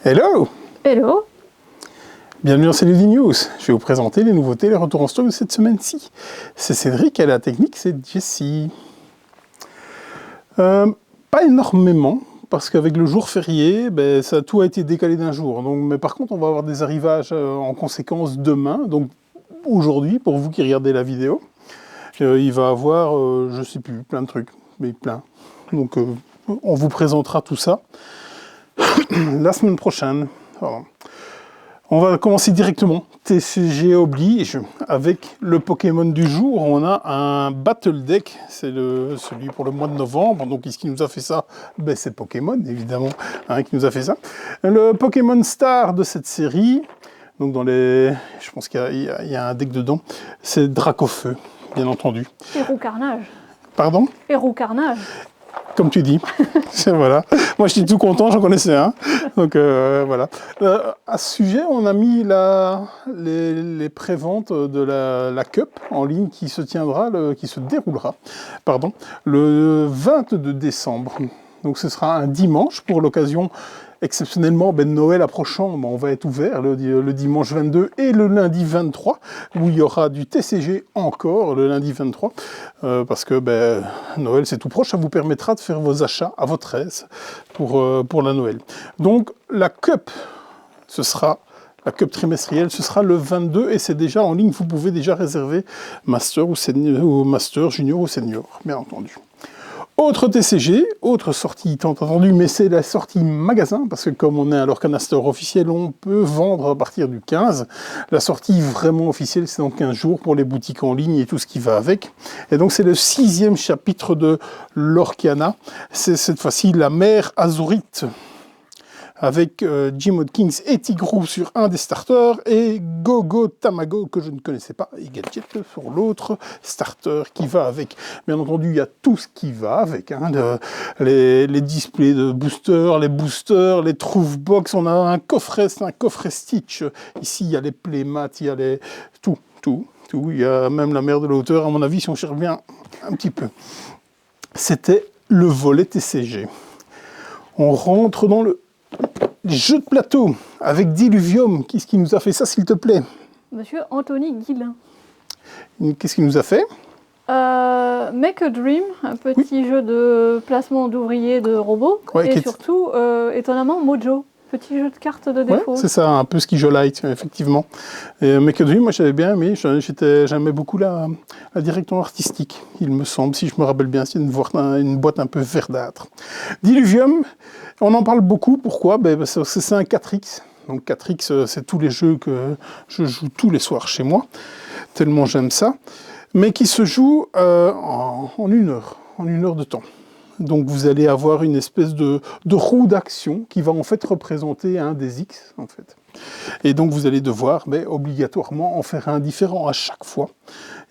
Hello! Hello! Bienvenue dans CLD News. Je vais vous présenter les nouveautés et les retours en stock de cette semaine-ci. C'est Cédric et la technique, c'est Jessie. Pas énormément, parce qu'avec le jour férié, tout a été décalé d'un jour. Donc, mais par contre, on va avoir des arrivages en conséquence demain, donc aujourd'hui, pour vous qui regardez la vidéo. Il va avoir, je sais plus, plein de trucs, mais plein. Donc, on vous présentera tout ça la semaine prochaine. Voilà. On va commencer directement, TCG oblige, avec le Pokémon du jour. On a un Battle Deck, c'est celui pour le mois de novembre. Donc, qui nous a fait ça? C'est Pokémon, évidemment, qui nous a fait ça. Le Pokémon Star de cette série, donc je pense qu'il y a un deck dedans, c'est Dracofeu, bien entendu. Héros Carnage. Pardon? Héros Carnage. Comme tu dis, voilà. Moi, je suis tout content, j'en connaissais un. Donc, voilà. À ce sujet, on a mis les préventes de la Cup en ligne qui se déroulera, le 22 décembre. Donc, ce sera un dimanche pour l'occasion. Exceptionnellement, Noël approchant, on va être ouvert le dimanche 22 et le lundi 23, où il y aura du TCG encore le lundi 23, parce que Noël c'est tout proche, ça vous permettra de faire vos achats à votre aise pour la Noël. Donc la Cup, la Cup trimestrielle, ce sera le 22 et c'est déjà en ligne, vous pouvez déjà réserver Master ou Master, Junior ou Senior, bien entendu. Autre TCG, autre sortie tant attendue, mais c'est la sortie magasin, parce que comme on est à l'Orcanaster officiel, on peut vendre à partir du 15. La sortie vraiment officielle, c'est dans 15 jours pour les boutiques en ligne et tout ce qui va avec. Et donc c'est le 6e chapitre de l'Orcana. C'est cette fois-ci la mer Azurite, avec Jim Hodkins et Tigrou sur un des starters, et Gogo Tamago, que je ne connaissais pas, et Gadget sur l'autre starter qui va avec. Bien entendu, il y a tout ce qui va avec, les displays de boosters, les trouve-box, on a un coffret Stitch, ici il y a les playmats, il y a tout, il y a même la mer de la hauteur, à mon avis, si on cherche bien un petit peu. C'était le volet TCG. On rentre dans les jeux de plateau avec Diluvium. Qu'est-ce qui nous a fait ça, s'il te plaît? Monsieur Anthony Guillain. Qu'est-ce qu'il nous a fait? Make a Dream, un petit jeu de placement d'ouvriers de robots. Ouais, et surtout, étonnamment, Mojo. Petit jeu de cartes de défaut. Ouais, c'est ça, un peu Schijolite, effectivement. Et Make a Dream, moi j'avais bien aimé, j'aimais beaucoup la direction artistique, il me semble, si je me rappelle bien, c'est une boîte un peu verdâtre. Diluvium, on en parle beaucoup, pourquoi? Parce que c'est un 4X. Donc 4X, c'est tous les jeux que je joue tous les soirs chez moi, tellement j'aime ça, mais qui se joue en 1 heure, en 1 heure de temps. Donc vous allez avoir une espèce de roue d'action qui va en fait représenter un des X, en fait. Et donc vous allez devoir obligatoirement en faire un différent à chaque fois.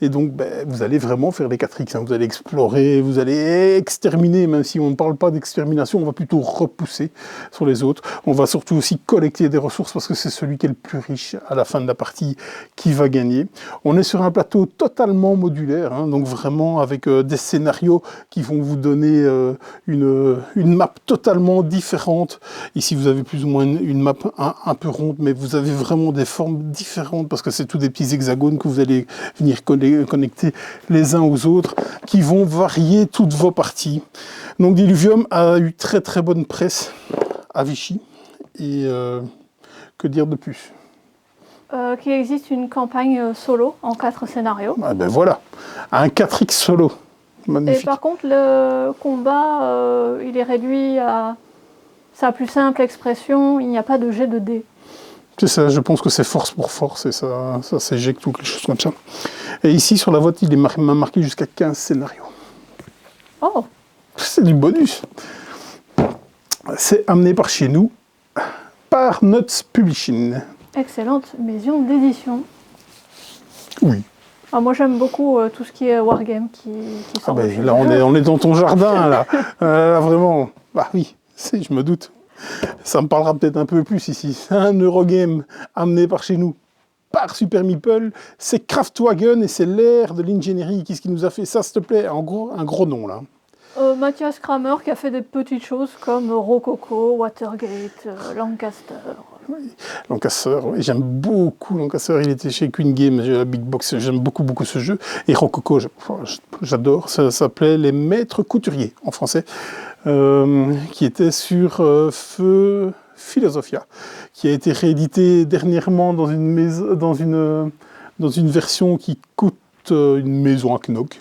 Et donc vous allez vraiment faire les 4X, vous allez explorer, vous allez exterminer, même si on ne parle pas d'extermination, on va plutôt repousser sur les autres. On va surtout aussi collecter des ressources parce que c'est celui qui est le plus riche à la fin de la partie qui va gagner. On est sur un plateau totalement modulaire, donc vraiment avec des scénarios qui vont vous donner une map totalement différente. Ici vous avez plus ou moins une map un peu ronde, mais vous avez vraiment des formes différentes parce que c'est tous des petits hexagones que vous allez venir connecter les uns aux autres qui vont varier toutes vos parties. Donc Diluvium a eu très très bonne presse à Vichy et que dire de plus? Qu'il existe une campagne solo en 4 scénarios. Voilà, un 4X solo. Magnifique. Et par contre le combat il est réduit à sa plus simple expression, il n'y a pas de jet de dés. C'est ça, je pense que c'est force pour force, et ça s'éjecte ou quelque chose comme ça. Et ici, sur la boîte, il est marqué jusqu'à 15 scénarios. Oh! C'est du bonus. C'est amené par chez nous, par Nuts Publishing. Excellente maison d'édition. Oui. Moi, j'aime beaucoup tout ce qui est wargame qui sort. Là, on est dans ton jardin, là. Vraiment. Oui, je me doute. Ça me parlera peut-être un peu plus ici. C'est un Eurogame amené par chez nous, par Super Meeple. C'est Craftwagon et c'est l'ère de l'ingénierie. Qu'est-ce qui nous a fait ça, s'il te plaît? En gros, un gros nom, là. Mathias Kramer qui a fait des petites choses comme Rococo, Watergate, Lancaster. Oui, Lancaster, oui, j'aime beaucoup Lancaster, il était chez Queen Games, j'ai la Big Box, j'aime beaucoup ce jeu. Et Rococo, j'adore, ça s'appelait Les Maîtres Couturiers en français, qui était sur Feu Philosophia, qui a été réédité dernièrement dans une version qui coûte une maison à Knock.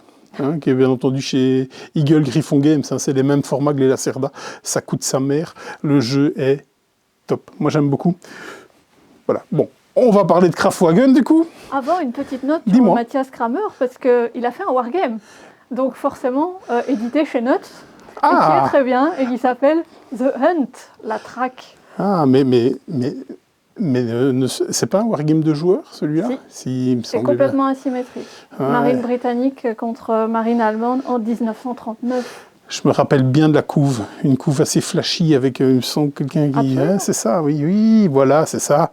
Qui est bien entendu chez Eagle Griffon Games, hein, c'est les mêmes formats que les Lacerda, ça coûte sa mère, le jeu est top, moi j'aime beaucoup. Voilà, bon, on va parler de Kraftwagen du coup. Avant, une petite note sur Mathias Kramer, parce qu'il a fait un wargame, donc forcément édité chez Nuts, et qui est très bien, et qui s'appelle The Hunt, la traque. Ah, mais c'est pas un wargame de joueurs, celui-là? Si, c'est complètement asymétrique. Ouais. Marine britannique contre marine allemande en 1939. Je me rappelle bien de la couve, une couve assez flashy avec, il me semble, quelqu'un qui... Hein, c'est ça, oui, voilà, c'est ça.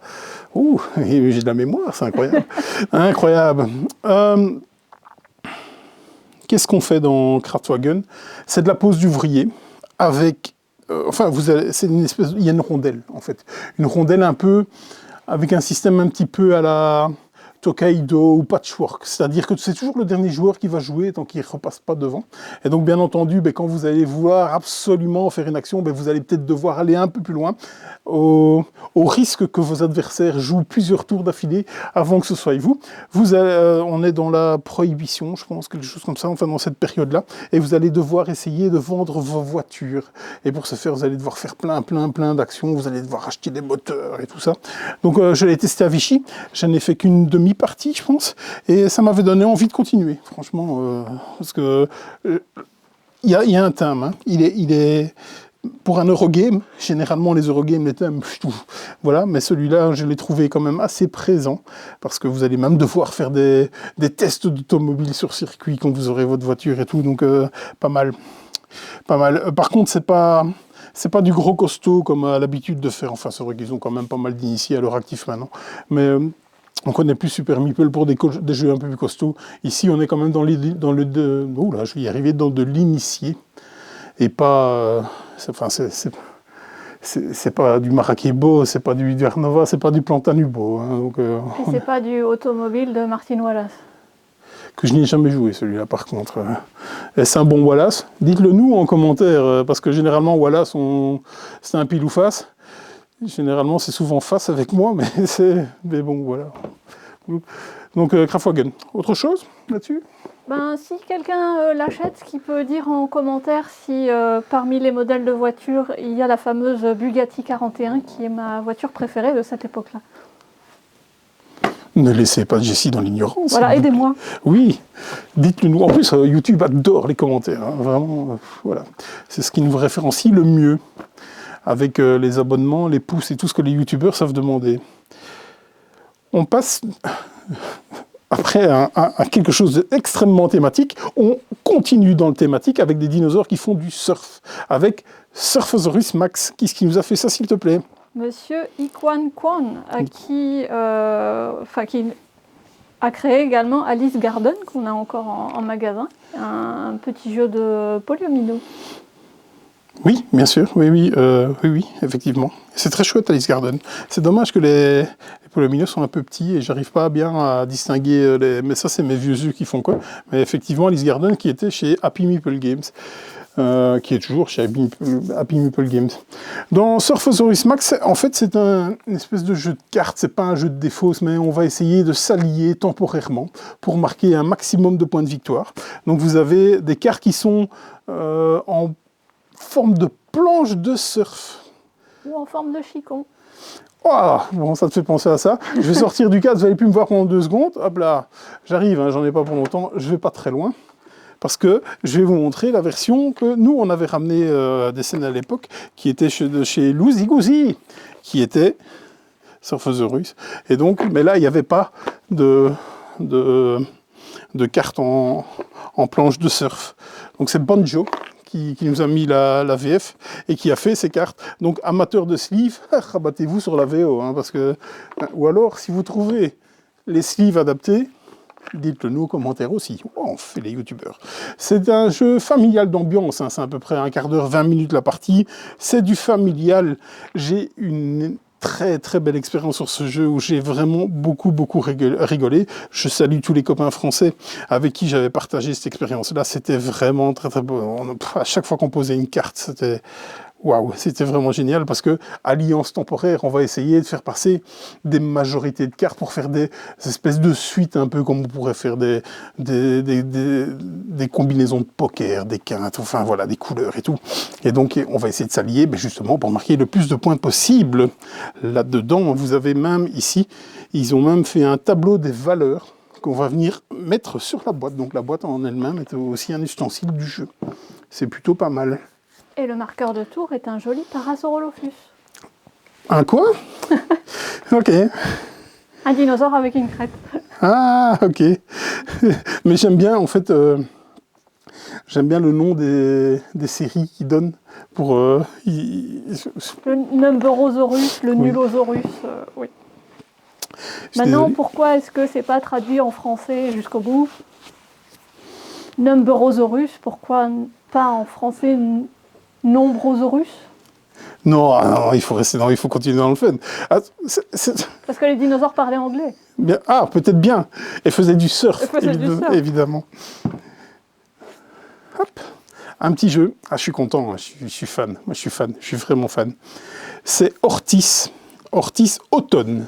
Ouh, j'ai de la mémoire, c'est incroyable. Incroyable. Qu'est-ce qu'on fait dans Kraftwagen? C'est de la pose d'ouvrier avec... c'est une espèce, il y a une rondelle en fait, une rondelle un peu avec un système un petit peu à la Tokaido ou Patchwork, c'est-à-dire que c'est toujours le dernier joueur qui va jouer tant qu'il ne repasse pas devant. Et donc bien entendu, quand vous allez vouloir absolument faire une action, vous allez peut-être devoir aller un peu plus loin, au risque que vos adversaires jouent plusieurs tours d'affilée avant que ce soit vous. On est dans la prohibition, je pense, quelque chose comme ça, enfin dans cette période-là, et vous allez devoir essayer de vendre vos voitures. Et pour ce faire, vous allez devoir faire plein d'actions, vous allez devoir acheter des moteurs et tout ça. Donc je l'ai testé à Vichy, je n'ai fait qu'une demi-partie, je pense, et ça m'avait donné envie de continuer, franchement, parce que il y a un thème, hein. Il est pour un Eurogame, généralement les Eurogames, les thèmes, voilà, mais celui-là, je l'ai trouvé quand même assez présent, parce que vous allez même devoir faire des tests d'automobile sur circuit quand vous aurez votre voiture et tout, donc pas mal. Par contre, c'est pas du gros costaud comme à l'habitude de faire, enfin c'est vrai qu'ils ont quand même pas mal d'initiés à leur actif maintenant, mais on connaît plus Super Meeple pour des jeux un peu plus costauds. Ici, on est quand même dans je vais y arriver, dans de l'initié. Et pas... c'est pas du Maracaibo, c'est pas du Vernova, c'est pas du Plantanubo. Hein, donc, et c'est pas du automobile de Martin Wallace. Que je n'y ai jamais joué, celui-là, par contre. Est-ce un bon Wallace? Dites-le nous en commentaire, parce que généralement, Wallace, c'est un pile ou face. Généralement, c'est souvent face avec moi, mais bon, voilà. Donc, Kraftwagen. Autre chose là-dessus? Si quelqu'un l'achète, qui peut dire en commentaire si parmi les modèles de voiture, il y a la fameuse Bugatti 41, qui est ma voiture préférée de cette époque-là. Ne laissez pas Jessie dans l'ignorance. Voilà, aidez-moi. Oui, dites-le nous. En plus, YouTube adore les commentaires. Hein, vraiment, voilà. C'est ce qui nous référencie le mieux. Avec les abonnements, les pouces et tout ce que les youtubeurs savent demander. On passe après à quelque chose d'extrêmement thématique. On continue dans le thématique avec des dinosaures qui font du surf. Avec Surfosaurus Max. Qui est-ce qui nous a fait ça, s'il te plaît? Monsieur Ikwan Kwan, qui a créé également Alice Garden, qu'on a encore en magasin. Un petit jeu de polyomino. Oui, bien sûr, oui, effectivement. C'est très chouette, Alice Garden. C'est dommage que les polyominoes sont un peu petits et j'arrive pas bien à distinguer mais ça, c'est mes vieux yeux qui font quoi. Mais effectivement, Alice Garden qui était chez Happy Meeple Games, qui est toujours chez Happy Meeple Games. Dans Surfosaurus Max, en fait, c'est une espèce de jeu de cartes. C'est pas un jeu de défausse, mais on va essayer de s'allier temporairement pour marquer un maximum de points de victoire. Donc, vous avez des cartes qui sont en forme de planche de surf. Ou en forme de chicon. Oh, bon, ça te fait penser à ça. Je vais sortir du cadre, vous n'allez plus me voir pendant 2 secondes. Hop là, j'arrive, hein, j'en ai pas pour longtemps, je vais pas très loin. Parce que je vais vous montrer la version que nous, on avait ramené des scènes à l'époque, qui était chez Lousy Gousy, qui était Surfosaurus. Et donc, mais là, il n'y avait pas de carte en planche de surf. Donc c'est Banjo qui nous a mis la VF et qui a fait ces cartes. Donc amateurs de sleeves, rabattez-vous sur la VO, hein, parce que, ou alors si vous trouvez les sleeves adaptés, Dites-le nous aux commentaires aussi. Oh, on fait les youtubeurs. C'est un jeu familial d'ambiance, hein. C'est à peu près un quart d'heure, 20 minutes la partie. C'est du familial. J'ai une très très belle expérience sur ce jeu où j'ai vraiment beaucoup rigolé. Je salue tous les copains français avec qui j'avais partagé cette expérience-là. C'était vraiment très très beau. À chaque fois qu'on posait une carte, c'était... Waouh, c'était vraiment génial parce que alliance temporaire, on va essayer de faire passer des majorités de cartes pour faire des espèces de suites un peu comme on pourrait faire des combinaisons de poker, des quintes, enfin voilà, des couleurs et tout. Et donc on va essayer de s'allier justement pour marquer le plus de points possible. Là-dedans, vous avez même ici, ils ont même fait un tableau des valeurs qu'on va venir mettre sur la boîte. Donc la boîte en elle-même est aussi un ustensile du jeu. C'est plutôt pas mal. Et le marqueur de tour est un joli Parasaurolophus. Un quoi? Ok. Un dinosaure avec une crête. Ah, ok. Mais j'aime bien, en fait, j'aime bien le nom des séries qu'ils donnent pour... Le Numberosaurus, le Nulosaurus, oui. Maintenant, pourquoi est-ce que c'est pas traduit en français jusqu'au bout? Numberosaurus, pourquoi pas en français Nombrosaurus? Non, il faut rester il faut continuer dans le fun. Ah, Parce que les dinosaures parlaient anglais. Bien, peut-être bien. Et faisaient du surf, évidemment. Hop. Un petit jeu. Ah, je suis content, je suis fan. Moi, je suis fan, je suis vraiment fan. C'est Ortis Automne.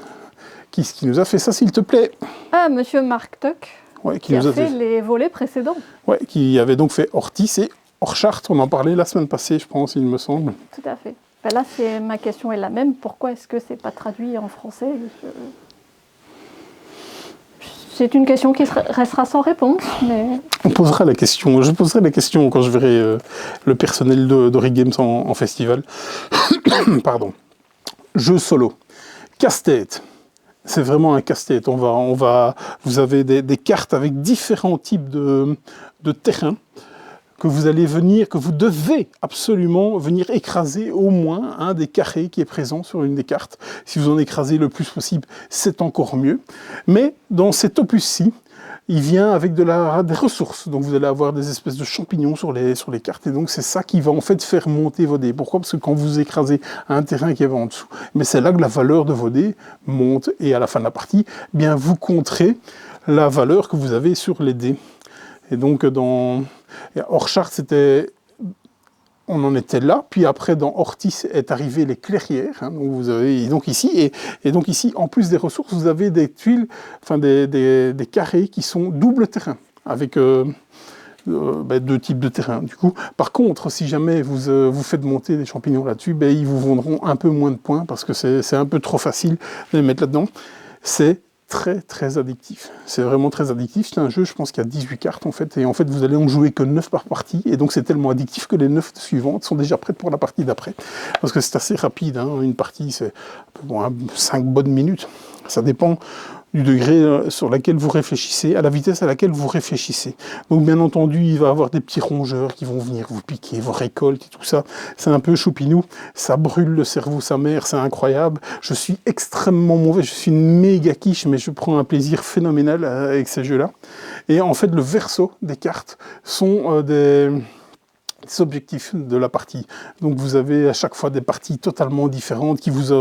Qui nous a fait ça, s'il te plaît? Ah, monsieur Mark Tuck, ouais, qui a fait les volets précédents. Ouais, qui avait donc fait Ortis et Orchard, on en parlait la semaine passée, je pense, il me semble. Tout à fait. Ben là, ma question est la même. Pourquoi est-ce que c'est pas traduit en français? C'est une question qui restera sans réponse, mais... On posera la question. Je poserai la question quand je verrai le personnel d'Origames en festival. Pardon. Jeu solo. Casse-tête. C'est vraiment un casse-tête. Vous avez des cartes avec différents types de terrains que vous devez absolument venir écraser au moins un des carrés qui est présent sur une des cartes. Si vous en écrasez le plus possible, c'est encore mieux. Mais dans cet opus-ci, il vient avec des ressources. Donc vous allez avoir des espèces de champignons sur les cartes. Et donc c'est ça qui va en fait faire monter vos dés. Pourquoi? Parce que quand vous écrasez un terrain qui est en dessous, mais c'est là que la valeur de vos dés monte. Et à la fin de la partie, bien vous compterez la valeur que vous avez sur les dés. Et donc dans Orchard, on en était là, puis après dans Ortis est arrivé les clairières, hein, donc vous avez donc ici en plus des ressources, vous avez des tuiles, enfin des carrés qui sont double terrain avec deux types de terrain. Du coup, par contre, si jamais vous faites monter des champignons là-dessus, ils vous vendront un peu moins de points parce que c'est un peu trop facile de les mettre là-dedans. C'est très addictif. C'est vraiment très addictif. C'est un jeu, je pense qu'il y a 18 cartes en fait, et en fait vous allez en jouer que 9 par partie, et donc c'est tellement addictif que les 9 suivantes sont déjà prêtes pour la partie d'après. Parce que c'est assez rapide, hein. Une partie c'est 5 bonnes minutes. Ça dépend du degré sur lequel vous réfléchissez, à la vitesse à laquelle vous réfléchissez. Donc bien entendu, il va y avoir des petits rongeurs qui vont venir vous piquer vos récoltes et tout ça. C'est un peu choupinou, ça brûle le cerveau sa mère, c'est incroyable. Je suis extrêmement mauvais, je suis une méga quiche, mais je prends un plaisir phénoménal avec ces jeux-là. Et en fait, le verso des cartes sont des objectifs de la partie. Donc vous avez à chaque fois des parties totalement différentes qui vous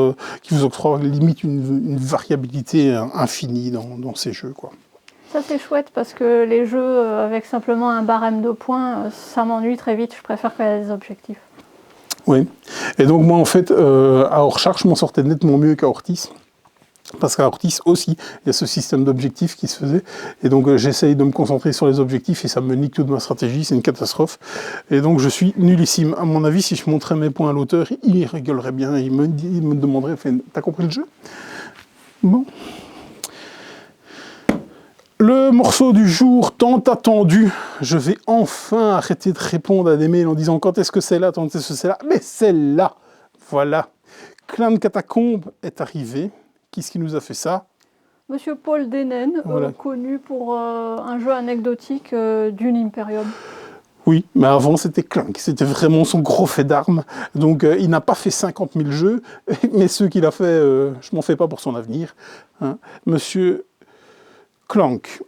octroient limite une variabilité infinie dans ces jeux, quoi. Ça c'est chouette parce que les jeux avec simplement un barème de points, ça m'ennuie très vite, je préfère qu'il y ait des objectifs. Oui, et donc moi en fait, à Orchard, je m'en sortais nettement mieux qu'à Ortis. Parce qu'à Ortis aussi, il y a ce système d'objectifs qui se faisait. Et donc j'essaye de me concentrer sur les objectifs et ça me nique toute ma stratégie, c'est une catastrophe. Et donc je suis nullissime. À mon avis, si je montrais mes points à l'auteur, il rigolerait bien. Il me demanderait, t'as compris le jeu? Bon. Le morceau du jour tant attendu. Je vais enfin arrêter de répondre à des mails en disant quand est-ce que c'est là, quand est-ce que c'est là. Mais c'est là. Voilà. Clan Catacombe est arrivé. Qui est-ce qui nous a fait ça? Monsieur Paul Denen, voilà. Connu pour un jeu anecdotique Dune Imperium. Oui, mais avant c'était Clank, c'était vraiment son gros fait d'armes. Donc il n'a pas fait 50 000 jeux, mais ceux qu'il a fait, je m'en fais pas pour son avenir. Hein. Monsieur Clank,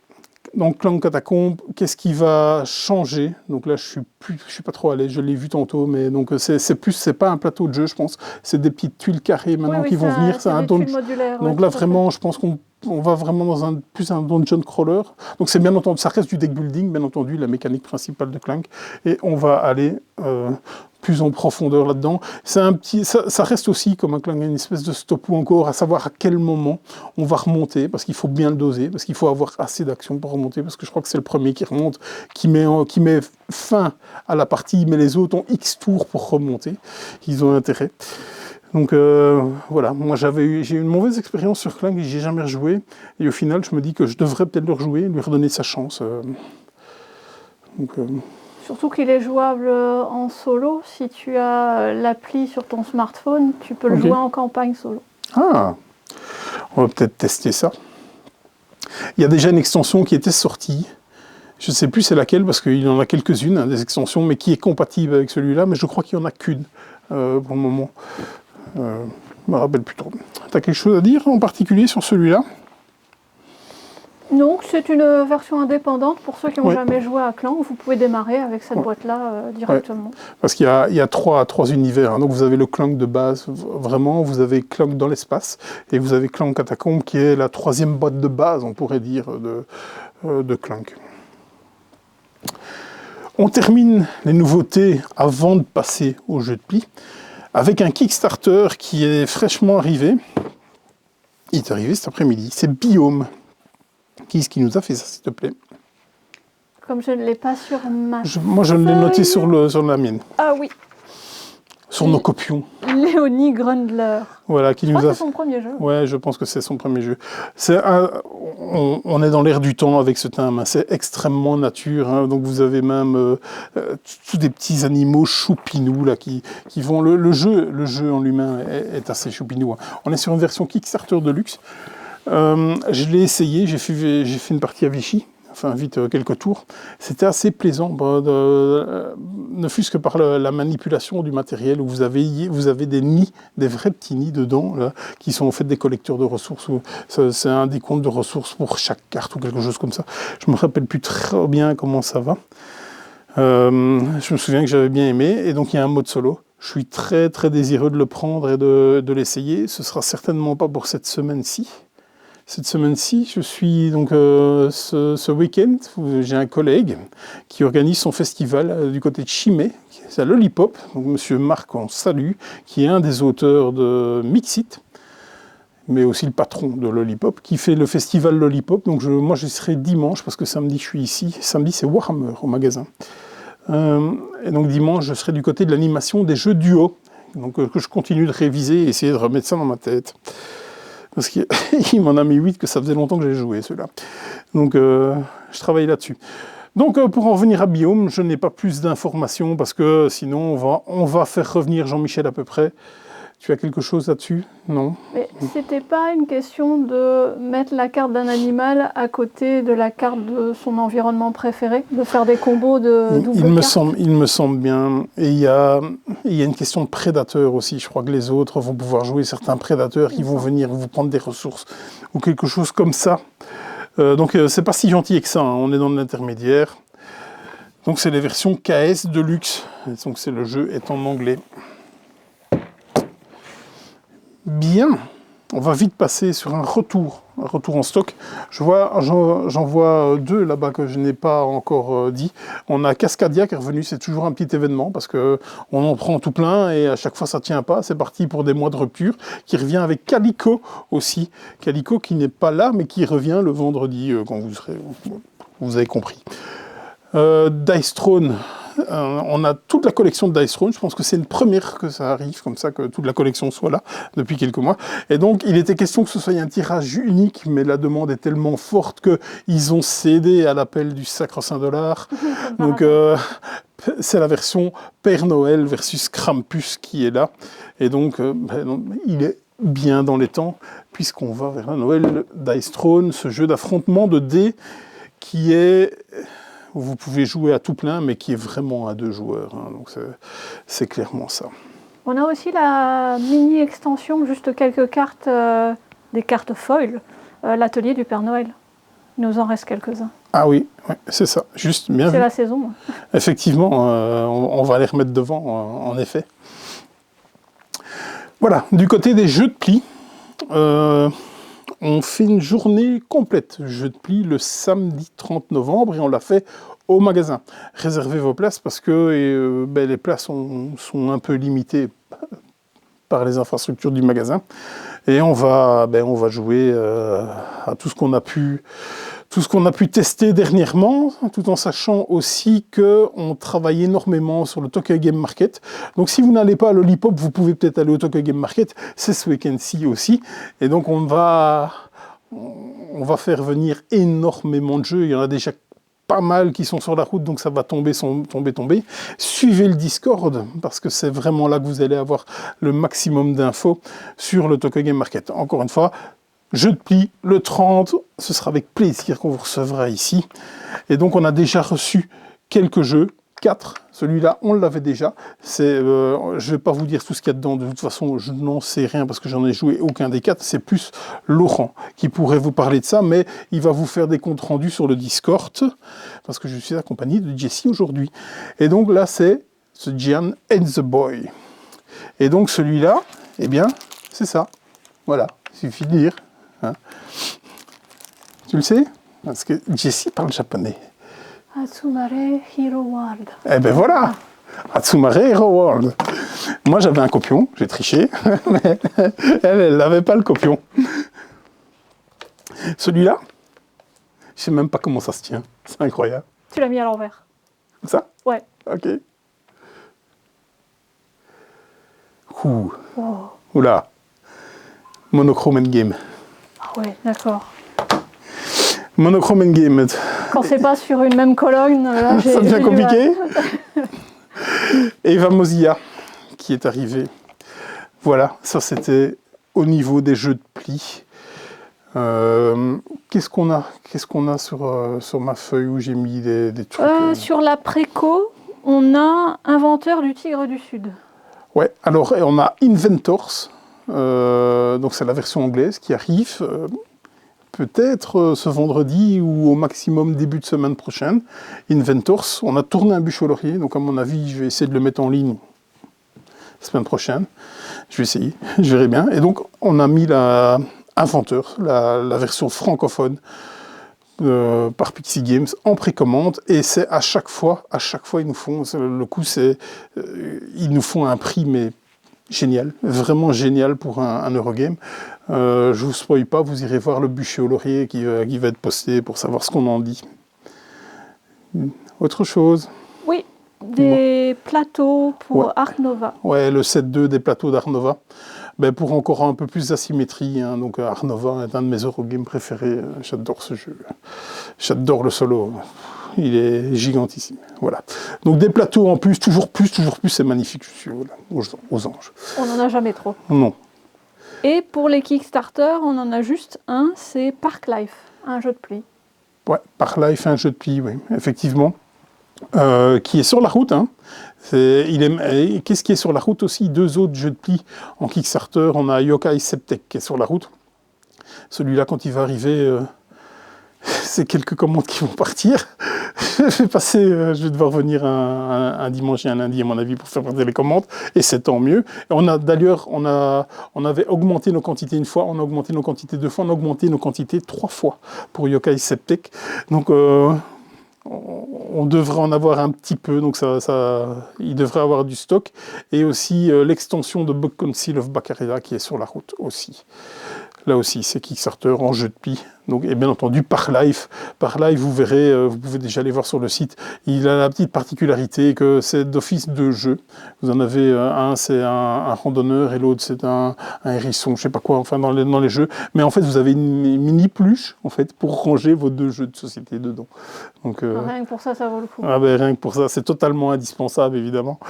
Donc Clan Catacombe, qu'est-ce qui va changer? Donc là, je suis pas trop à l'aise, je l'ai vu tantôt, mais donc c'est pas un plateau de jeu, je pense. C'est des petites tuiles carrées maintenant qui vont venir. C'est un tuiles modulaires. Donc là, vraiment, je pense qu'on va vraiment dans plus un dungeon crawler. Donc c'est bien entendu, ça reste du deck building, bien entendu, la mécanique principale de Clank. Et on va aller plus en profondeur là-dedans. Ça reste aussi comme un Clank, une espèce de stop ou encore à savoir à quel moment on va remonter, parce qu'il faut bien le doser, parce qu'il faut avoir assez d'action pour remonter, parce que je crois que c'est le premier qui remonte, qui met fin à la partie, mais les autres ont X tours pour remonter. Ils ont intérêt. Donc voilà, moi j'ai eu une mauvaise expérience sur Clank et j'y ai jamais rejoué. Et au final, je me dis que je devrais peut-être le rejouer, lui redonner sa chance. Surtout qu'il est jouable en solo. Si tu as l'appli sur ton smartphone, tu peux le jouer en campagne solo. Ah, on va peut-être tester ça. Il y a déjà une extension qui était sortie. Je ne sais plus c'est laquelle, parce qu'il y en a quelques-unes, des extensions, mais qui est compatible avec celui-là. Mais je crois qu'il n'y en a qu'une pour le moment. Je me rappelle plus trop. Tu as quelque chose à dire en particulier sur celui-là? Non, c'est une version indépendante. Pour ceux qui n'ont jamais joué à Clank, vous pouvez démarrer avec cette boîte-là directement. Parce qu'il y a trois univers. Hein. Donc vous avez le Clank de base, vraiment. Vous avez Clank dans l'espace. Et vous avez Clank Catacombe, qui est la troisième boîte de base, on pourrait dire, de Clank. On termine les nouveautés avant de passer au jeu de pli avec un Kickstarter qui est fraîchement arrivé. Il est arrivé cet après-midi. C'est Biome. Qui est-ce qui nous a fait ça, s'il te plaît? Comme je ne l'ai pas sur ma moi, je l'ai noté sur la mienne. Ah oui. Sur nos copions. Léonie Grundler. Voilà, qui je nous crois a. Que c'est son premier jeu. Ouais, je pense que c'est son premier jeu. On est dans l'air du temps avec ce thème. Hein. C'est extrêmement nature. Hein. Donc vous avez même tous des petits animaux choupinous là qui vont. Le jeu en lui-même est assez choupinou. Hein. On est sur une version Kickstarter de luxe. Je l'ai essayé. J'ai fait une partie à Vichy. Enfin, vite quelques tours. C'était assez plaisant, ne fût-ce que par la manipulation du matériel, où vous avez des nids, des vrais petits nids dedans, là, qui sont en fait des collecteurs de ressources. C'est un décompte de ressources pour chaque carte ou quelque chose comme ça. Je me rappelle plus très bien comment ça va. Je me souviens que j'avais bien aimé, et donc il y a un mode solo. Je suis très très désireux de le prendre et de l'essayer. Ce sera certainement pas pour cette semaine-ci. Cette semaine-ci, je suis donc ce week-end, j'ai un collègue qui organise son festival du côté de Chimay, c'est à Lollipop, donc Monsieur Marc, on salue, qui est un des auteurs de Mixit, mais aussi le patron de Lollipop, qui fait le festival Lollipop. Donc moi, je serai dimanche, parce que samedi, je suis ici. Samedi, c'est Warhammer au magasin. Et donc dimanche, je serai du côté de l'animation des jeux duo, donc que je continue de réviser et essayer de remettre ça dans ma tête. Parce qu'il m'en a mis 8, que ça faisait longtemps que j'ai joué, ceux-là. Donc, je travaille là-dessus. Donc, pour en revenir à Biome, je n'ai pas plus d'informations, parce que sinon, on va faire revenir Jean-Michel à peu près. Tu as quelque chose là-dessus? Non. Mais c'était pas une question de mettre la carte d'un animal à côté de la carte de son environnement préféré, de faire des combos de double carte? Il me semble bien. Et il y a une question de prédateurs aussi. Je crois que les autres vont pouvoir jouer certains prédateurs qui vont venir vous prendre des ressources ou quelque chose comme ça. Donc c'est pas si gentil que ça. Hein. On est dans l'intermédiaire. Donc c'est les versions KS de luxe. Et donc le jeu est en anglais. Bien, on va vite passer sur un retour en stock. J'en vois deux là-bas que je n'ai pas encore dit. On a Cascadia qui est revenu, c'est toujours un petit événement parce qu'on en prend tout plein et à chaque fois ça ne tient pas. C'est parti pour des mois de rupture, qui revient avec Calico aussi. Calico qui n'est pas là mais qui revient le vendredi quand vous avez compris. Dice Throne. On a toute la collection de Dice Throne. Je pense que c'est une première que ça arrive comme ça, que toute la collection soit là depuis quelques mois. Et donc, il était question que ce soit un tirage unique, mais la demande est tellement forte qu'ils ont cédé à l'appel du sacre-saint dollar. Donc, c'est la version Père Noël versus Krampus qui est là. Et donc, il est bien dans les temps, puisqu'on va vers un Noël Dice Throne, ce jeu d'affrontement de dés qui est... Vous pouvez jouer à tout plein, mais qui est vraiment à 2 joueurs. Hein, donc c'est clairement ça. On a aussi la mini-extension, juste quelques cartes, des cartes foil, l'atelier du Père Noël. Il nous en reste quelques-uns. Ah oui, ouais, c'est ça, juste, bien vu. C'est la saison. Effectivement, on va les remettre devant, en effet. Voilà, du côté des jeux de plis, on fait une journée complète jeux de plis le samedi 30 novembre et on l'a fait au magasin. Réservez vos places parce que les places sont un peu limitées par les infrastructures du magasin. Et on va jouer à tout ce qu'on a pu tester dernièrement, tout en sachant aussi qu'on travaille énormément sur le Tokyo Game Market. Donc si vous n'allez pas à Lollipop, vous pouvez peut-être aller au Tokyo Game Market, c'est ce week-end-ci aussi. Et donc on va faire venir énormément de jeux, il y en a déjà pas mal qui sont sur la route, donc ça va tomber. Suivez le Discord, parce que c'est vraiment là que vous allez avoir le maximum d'infos sur le Tokyo Game Market. Encore une fois, jeu de plis, le 30, ce sera avec plaisir qu'on vous recevra ici. Et donc on a déjà reçu quelques jeux, 4. Celui-là, on l'avait déjà. Je ne vais pas vous dire tout ce qu'il y a dedans. De toute façon, je n'en sais rien parce que j'en ai joué aucun des 4. C'est plus Laurent qui pourrait vous parler de ça, mais il va vous faire des comptes rendus sur le Discord parce que je suis accompagné de Jessie aujourd'hui. Et donc là, c'est The Giant and the Boy. Et donc celui-là, eh bien, c'est ça. Voilà, il suffit de lire. Hein. Tu le sais? Parce que Jessie parle japonais. Atsumare Hero World. Eh ben voilà, Atsumare Hero World. Moi j'avais un copion, j'ai triché, mais elle n'avait pas le copion. Celui-là, je ne sais même pas comment ça se tient, c'est incroyable. Tu l'as mis à l'envers. Ça? Ouais. Ok. Oula. Monochrome Endgame. Ah ouais, d'accord. Monochrome Endgame. Quand c'est pas sur une même colonne, là, ça devient compliqué. Eva Mozilla qui est arrivé. Voilà, ça c'était au niveau des jeux de plis. Qu'est-ce qu'on a sur ma feuille où j'ai mis des trucs Sur la préco, on a Inventeur du Tigre du Sud. Ouais, alors on a Inventors, donc c'est la version anglaise qui arrive. Peut-être ce vendredi ou au maximum début de semaine prochaine. Inventors, on a tourné un bûche au laurier, donc à mon avis, je vais essayer de le mettre en ligne la semaine prochaine. Je vais essayer, je verrai bien. Et donc, on a mis la Inventeur, la version francophone par Pixie Games en précommande. Et c'est à chaque fois, ils nous font, ils nous font un prix, mais génial, vraiment génial pour un Eurogame. Je ne vous spoil pas, vous irez voir le bûcher au laurier qui va être posté pour savoir ce qu'on en dit. Autre chose? Oui, des plateaux pour Ark Nova. Ouais, le set 2 des plateaux d'Ark Nova. Ben, pour encore un peu plus d'asymétrie, hein. Donc Ark Nova est un de mes Eurogames préférés. J'adore ce jeu. J'adore le solo. Il est gigantissime. Voilà. Donc des plateaux en plus, toujours plus, c'est magnifique. Je suis aux anges. On n'en a jamais trop. Non. Et pour les Kickstarter, on en a juste un, c'est Park Life, un jeu de plis. Ouais, Park Life, un jeu de plis, oui, effectivement. Qui est sur la route. Hein. Qu'est-ce qui est sur la route aussi? 2 autres jeux de plis en Kickstarter. On a Yokai Septek qui est sur la route. Celui-là, quand il va arriver... c'est quelques commandes qui vont partir. Je vais devoir venir un dimanche et un lundi, à mon avis, pour faire partir les commandes. Et c'est tant mieux. Et on avait augmenté nos quantités une fois, on a augmenté nos quantités 2 fois, on a augmenté nos quantités 3 fois pour Yokai Septek. Donc, on devrait en avoir un petit peu. Donc, il devrait avoir du stock. Et aussi l'extension de Bug Council of Baccaria qui est sur la route aussi. Là aussi, c'est Kickstarter en jeu de plis. Donc, et bien entendu, Park Life, vous verrez, vous pouvez déjà aller voir sur le site. Il a la petite particularité que c'est d'office 2 jeux. Vous en avez un, c'est un randonneur et l'autre, c'est un hérisson, je sais pas quoi, enfin dans les jeux. Mais en fait, vous avez une mini pluche en fait pour ranger vos 2 jeux de société dedans. Donc, rien que pour ça, ça vaut le coup. Ah ben, rien que pour ça, c'est totalement indispensable évidemment.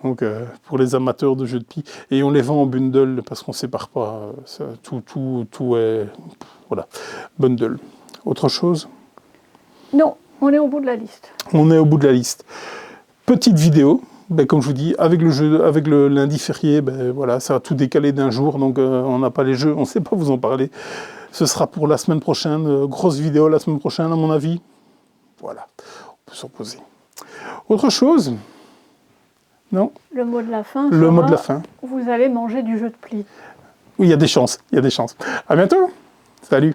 Donc, pour les amateurs de jeux de plis. Et on les vend en bundle parce qu'on sépare pas. Tout est... Voilà, bundle. Autre chose? Non, on est au bout de la liste. On est au bout de la liste. Petite vidéo, ben, comme je vous dis, avec le lundi férié, ben, voilà, ça a tout décalé d'un jour, donc on n'a pas les jeux, on ne sait pas vous en parler. Ce sera pour la semaine prochaine, grosse vidéo la semaine prochaine à mon avis. Voilà, on peut s'en poser. Autre chose? Non? Le mot de la fin Le mot de la fin. Vous allez manger du jeu de plis. Oui, il y a des chances, il y a des chances. À bientôt. Salut.